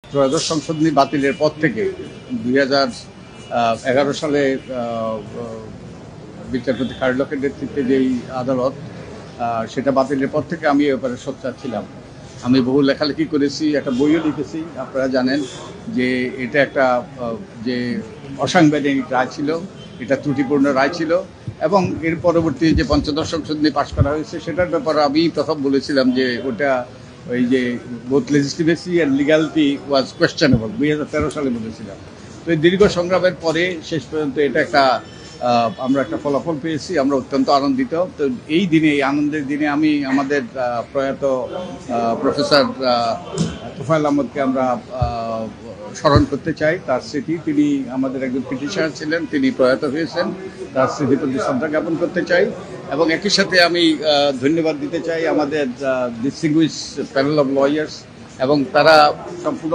ত্রয়োদশ সংশোধনী বাতিলের পর থেকে 2011 সালে বিচারপতি খায়রুল্লাহর নেতৃত্বে যেই আদালত সেটা বাতিলের পর থেকে আমি এ ব্যাপারে সোচ্চার ছিলাম। আমি বহু লেখালেখি করেছি, একটা বইও লিখেছি। আপনারা জানেন যে এটা একটা যে অসাংবিধানিক রায় ছিল, এটা ত্রুটিপূর্ণ রায় ছিল এবং এর পরবর্তী যে পঞ্চদশ সংশোধনী পাশ করা হয়েছে সেটার ব্যাপারে আমি প্রথম বলেছিলাম যে ওটা ওই যে both legislativity and legality was questionable, 2013 সালে বলেছিলাম। তো এই দীর্ঘ সংগ্রামের পরে শেষ পর্যন্ত এটা একটা আমরা একটা ফলাফল পেয়েছি, আমরা অত্যন্ত আনন্দিত। তো এই দিনে, এই আনন্দের দিনে আমি আমাদের প্রয়াত প্রফেসর তোফায়েল আহমদকে আমরা স্মরণ করতে চাই। তার স্মৃতি, তিনি আমাদের একজন পিটিশনার ছিলেন, তিনি প্রয়াত হয়েছেন, তার স্মৃতির প্রতি শ্রদ্ধা জ্ঞাপন করতে চাই এবং একই সাথে আমি ধন্যবাদ দিতে চাই আমাদের ডিস্টিংগুইশ প্যানেল অফ লয়ার্স এবং তারা সম্পূর্ণ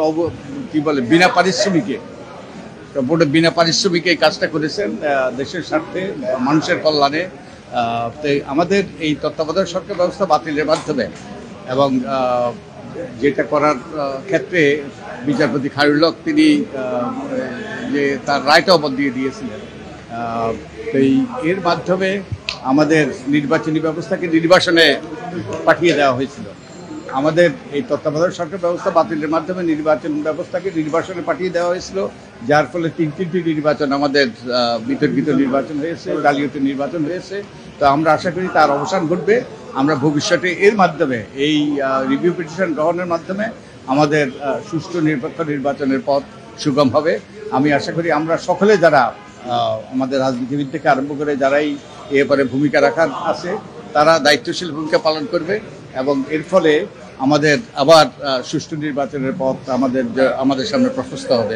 বিনা পারিশ্রমিকে বিনা পারিশ্রমিকে এই কাজটা করেছেন দেশের স্বার্থে, মানুষের কল্যাণে। তো আমাদের এই তত্ত্বাবধায়ক সরকার ব্যবস্থা বাতিলের মাধ্যমে এবং যেটা করার ক্ষেত্রে বিচারপতি খায়রুল্লাহ তিনি যে তার রায়টাও দিয়ে দিয়েছিলেন, তো এর মাধ্যমে আমাদের নির্বাচনী ব্যবস্থাকে নির্বাসনে পাঠিয়ে দেওয়া হয়েছিল। আমাদের এই তত্ত্বাবধায়ক সরকার ব্যবস্থা বাতিলের মাধ্যমে নির্বাচন ব্যবস্থাকে নির্বাসনে পাঠিয়ে দেওয়া হয়েছিল, যার ফলে তিনটি নির্বাচন আমাদের বিতর্কিত নির্বাচন হয়েছে, জালিয়াতি নির্বাচন হয়েছে। তো আমরা আশা করি তার অবসান ঘটবে। আমরা ভবিষ্যতে এর মাধ্যমে এই রিভিউ পিটিশন গ্রহণের মাধ্যমে আমাদের সুষ্ঠু নিরপেক্ষ নির্বাচনের পথ সুগম হবে। আমি আশা করি আমরা সকলে যারা আমাদের রাজনীতিবিদ থেকে আরম্ভ করে যারাই এ ব্যাপারে ভূমিকা রাখার আছে তারা দায়িত্বশীল ভূমিকা পালন করবে এবং এর ফলে আমাদের আবার সুষ্ঠু নির্বাচনের পথ আমাদের সামনে প্রশস্ত হবে।